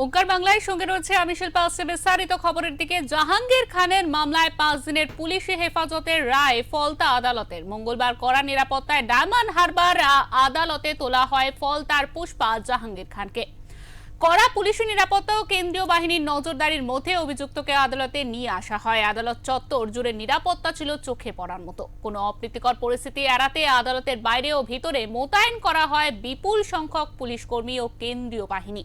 ওঙ্কার বাংলায় সঙ্গে রয়েছে আমি শিল্পা। বিস্তারিত খবরের দিকে, জাহাঙ্গীর খানের মামলায় 5 দিনের পুলিশি হেফাজতের রায় ফলতা আদালতের। মঙ্গলবার কড়া নিরাপত্তায় ডায়মন্ড হারবার আদালতে তোলা হয় ফলতার পুষ্পা জাহাঙ্গীর খানকে। কড়া পুলিশি নিরাপত্তা ও কেন্দ্রীয় বাহিনীর নজরদারির মধ্যে অভিযুক্তকে আদালতে নিয়ে আসা হয়। আদালত চত্বর জুড়ে নিরাপত্তা ছিল চোখে পড়ার মতো। কোনো অপ্রীতিকর পরিস্থিতি এড়াতে আদালতের বাইরে ও ভিতরে মোতায়েন করা হয় বিপুল সংখ্যক পুলিশ কর্মী ও কেন্দ্রীয় বাহিনী।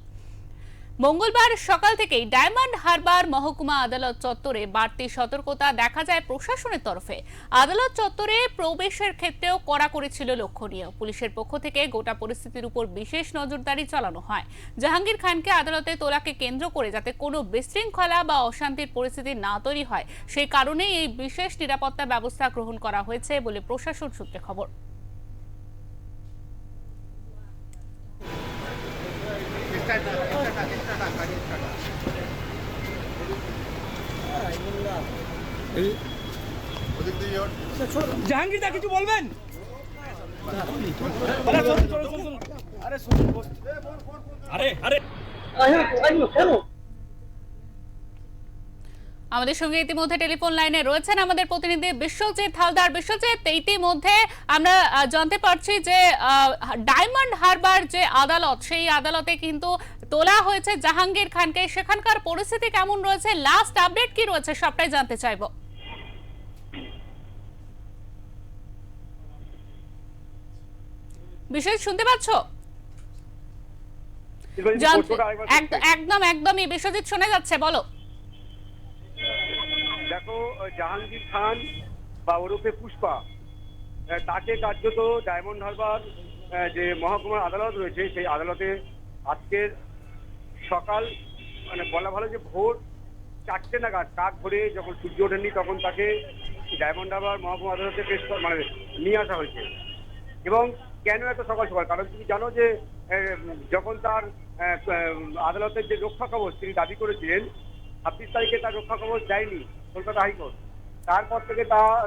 মঙ্গলবার সকাল থেকেই ডায়মন্ড হারবার মহকুমা আদালত চত্বরে বাড়তি সতর্কতা দেখা যায় প্রশাসনের তরফে। আদালত চত্বরে প্রবেশের ক্ষেত্রেও কড়াকড়ি ছিল লক্ষণীয়। পুলিশের পক্ষ থেকে গোটা পরিস্থিতির উপর বিশেষ নজরদারি চালানো হয়। জাহাঙ্গীর খানকে আদালতে তোলাকে কেন্দ্র করে যাতে কোনো বিশৃঙ্খলা বা অশান্তির পরিস্থিতি না তৈরি হয়, সেই কারণেই এই বিশেষ নিরাপত্তা ব্যবস্থা গ্রহণ করা হয়েছে বলে প্রশাসন সূত্রে খবর। জাহাঙ্গীর দা কিছু বলবেন? আমাদের সঙ্গে ইতিমধ্যে টেলিফোন লাইনে রয়েছেন আমাদের প্রতিনিধি বিশ্বজিৎ হালদার। বিশ্বজিৎ, ইতিমধ্যে আমরা জানতে পারছি যে ডায়মন্ড হারবার যে আদালত, সেই আদালতে কিন্তু তোলা হয়েছে জাহাঙ্গীর খানকে। সেখানকার পরিস্থিতি কেমন রয়েছে, লাস্ট আপডেট কি রয়েছে, সবটাই জানতে চাইবো। বিশ্বজিৎ, শুনতে পাচ্ছ? একদমই বিশ্বজিৎ, শোনা যাচ্ছে, বলো। দেখো, জাহাঙ্গীর খান বা ওরফে পুষ্পা, তাকে কার্যত ডায়মন্ড হারবার যে মহকুমার আদালত রয়েছে, সেই আদালতে আজকের সকাল, মানে বলা ভালো যে ভোর 4টে নাগাদ, কাক ভরে যখন সূর্য ওঠেনি, তখন তাকে ডায়মন্ড হারবার মহকুমা আদালতে নিয়ে আসা হয়েছে। এবং কেন এত সকাল সকাল? কারণ তুমি জানো যে যখন তার আদালতের যে রক্ষা কবচ তিনি দাবি করেছিলেন, 26 তারিখে তার রক্ষা কবচ দেয়নি কলকাতা হাইকোর্ট। তারপর থেকে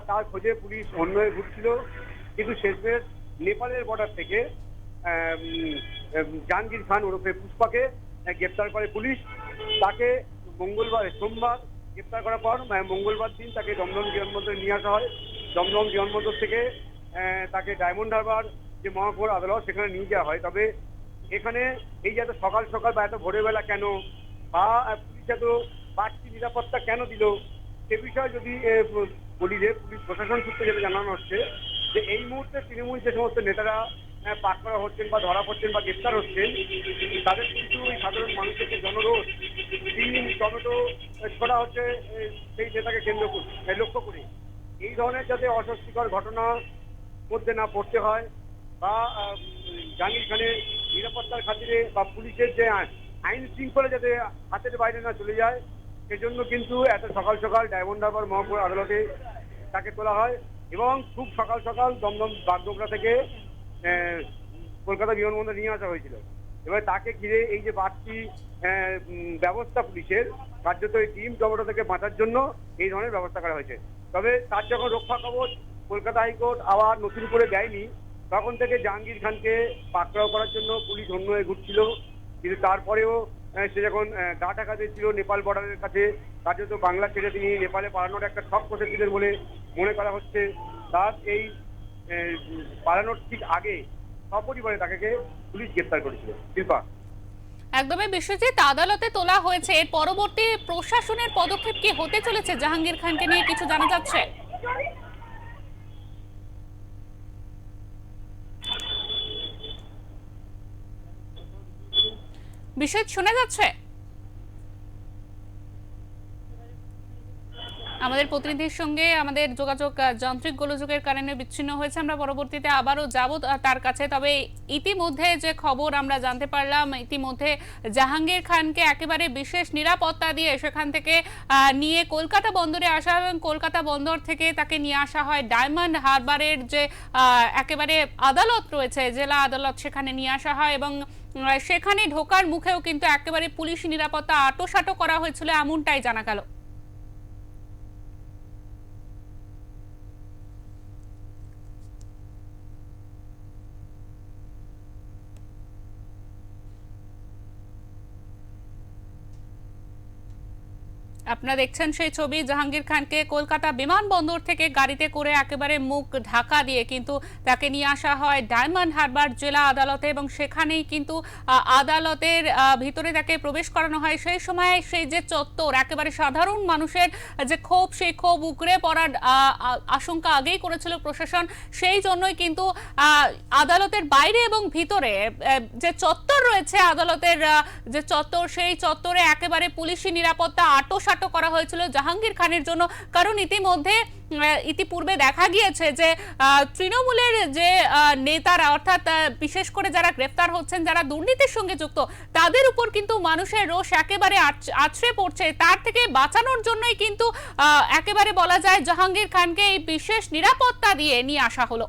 তার খোঁজে পুলিশ অন্য হয়ে ঘুরছিল, কিন্তু শেষমেশ নেপালের বর্ডার থেকে জাহাঙ্গীর খান ওরফে পুষ্পাকে গ্রেপ্তার করে পুলিশ। তাকে সোমবার গ্রেপ্তার করার পর মঙ্গলবার দিন তাকে দমদম বিমানবন্দরে নিয়ে আসা হয়। দমদম বিমানবন্দর থেকে তাকে ডায়মন্ড হারবার যে মহকুমার আদালত, সেখানে নিয়ে যাওয়া হয়। তবে এখানে এই যে এত সকাল সকাল বা এত ভোরবেলা কেন, বা পুলিশ এত বাড়তি নিরাপত্তা কেন দিল, সে বিষয়ে যদি বলি যে পুলিশ প্রশাসন সূত্রে যেটা জানানো হচ্ছে যে এই মুহূর্তে তৃণমূল যে সমস্ত নেতারা পাক করা হচ্ছেন বা ধরা পড়ছেন বা গ্রেপ্তার হচ্ছেন, তাদের কিন্তু ওই সাধারণ মানুষের যে জনরোষ, টমেটো ছোড়া হচ্ছে সেই নেতাকে কেন্দ্র করে, লক্ষ্য করে। এই ধরনের যাতে অস্বস্তিকর ঘটনার মধ্যে না পড়তে হয়, বা জাহাঙ্গীর খানের নিরাপত্তার খাতিরে বা পুলিশের যে আইন শৃঙ্খলা যাতে হাতের বাইরে না চলে যায়, সেজন্য কিন্তু এত সকাল সকাল ডায়মন্ড হারবার মহকুমা আদালতে তাকে তোলা হয়। এবং খুব সকাল সকাল দমদম বাগডোগরা থেকে কলকাতা বিমানবন্দরে নিয়ে আসা হয়েছিল। এবার তাকে ঘিরে এই যে বাড়তি ব্যবস্থা পুলিশের, কার্যত এই টিম টমেটো থেকে বাঁচার জন্য এই ধরনের ব্যবস্থা করা হয়েছে। তবে তার যখন রক্ষা কবচ কলকাতা হাইকোর্ট আবার নতুন করে দেয়নি, তখন থেকে জাহাঙ্গীর খানকে পাকড়াও করার জন্য পুলিশ অন্য হয়ে ঘুরছিল। কিন্তু তারপরেও সে যখন গা ঢাকা দিয়েছিল নেপাল বর্ডারের কাছে, কার্যত বাংলা ছেড়ে তিনি নেপালে পালানোর একটা ছক কষেছিলেন বলে মনে করা হচ্ছে। তার এই পালানোর ঠিক আগে সপরিবারে তাকে পুলিশ গ্রেপ্তার করেছিল। শিল্পা, একদমই বিশ্বজিৎ, আদালতে তোলা হয়েছে, এর পরবর্তী প্রশাসনের পদক্ষেপ কি হতে চলেছে জাহাঙ্গীর খানকে নিয়ে, কিছু জানা যাচ্ছে? বিশ্বজিৎ, শোনা যাচ্ছে? আমাদের প্রতিনিধির সঙ্গে আমাদের যোগাযোগ যান্ত্রিক গোলযোগের কারণে বিচ্ছিন্ন হয়েছে। আমরা পরবর্তীতে আবারও যাব তার কাছে। তবে ইতিমধ্যে যে খবর আমরা জানতে পারলাম, ইতিমধ্যে জাহাঙ্গীর খানকে একেবারে বিশেষ নিরাপত্তা দিয়ে সেখান থেকে নিয়ে কলকাতা বন্দরে আসা, এবং কলকাতা বন্দর থেকে তাকে নিয়ে আসা হয় ডায়মন্ড হারবারের যে একেবারে আদালত রয়েছে, জেলা আদালত, সেখানে নিয়ে আসা হয়। এবং সেখানে ঢোকার মুখেও কিন্তু একেবারে পুলিশি নিরাপত্তা আঁটোসাঁটো করা হয়েছিল, এমনটাই জানা গেল। আপনারা দেখছেন সেই ছবি, জাহাঙ্গীর খানকে কলকাতা বিমানবন্দর থেকে গাড়িতে করে একেবারে মুখ ঢাকা দিয়ে কিন্তু তাকে নিয়ে আসা হয় ডায়মন্ড হারবার জেলা আদালতে এবং সেখানেই কিন্তু আদালতের ভিতরে তাকে প্রবেশ করানো হয়। সেই সময় সেই যে চত্বর, একেবারে সাধারণ মানুষের যে ক্ষোভ, সেই ক্ষোভ উগরে পড়ার আশঙ্কা আগেই করেছিল প্রশাসন। সেই জন্যই কিন্তু আদালতের বাইরে এবং ভিতরে যে চত্বর রয়েছে, আদালতের যে চত্বর, সেই চত্বরে একেবারে পুলিশি নিরাপত্তা আটোসাটো করা হয়েছিল জাহাঙ্গীর খানের জন্য। কারণ ইতিপূর্বে দেখা গিয়েছে যে তৃণমূলের যে নেতারা, অর্থাৎ বিশেষ করে যারা গ্রেফতার হচ্ছেন, যারা দুর্নীতির সঙ্গে যুক্ত, তাদের উপর কিন্তু মানুষের রোষ একেবারে আছড়ে পড়ছে। তার থেকে বাঁচানোর জন্যই কিন্তু একেবারে বলা যায় জাহাঙ্গীর খানকে এই বিশেষ নিরাপত্তা দিয়ে নিয়ে আসা হলো।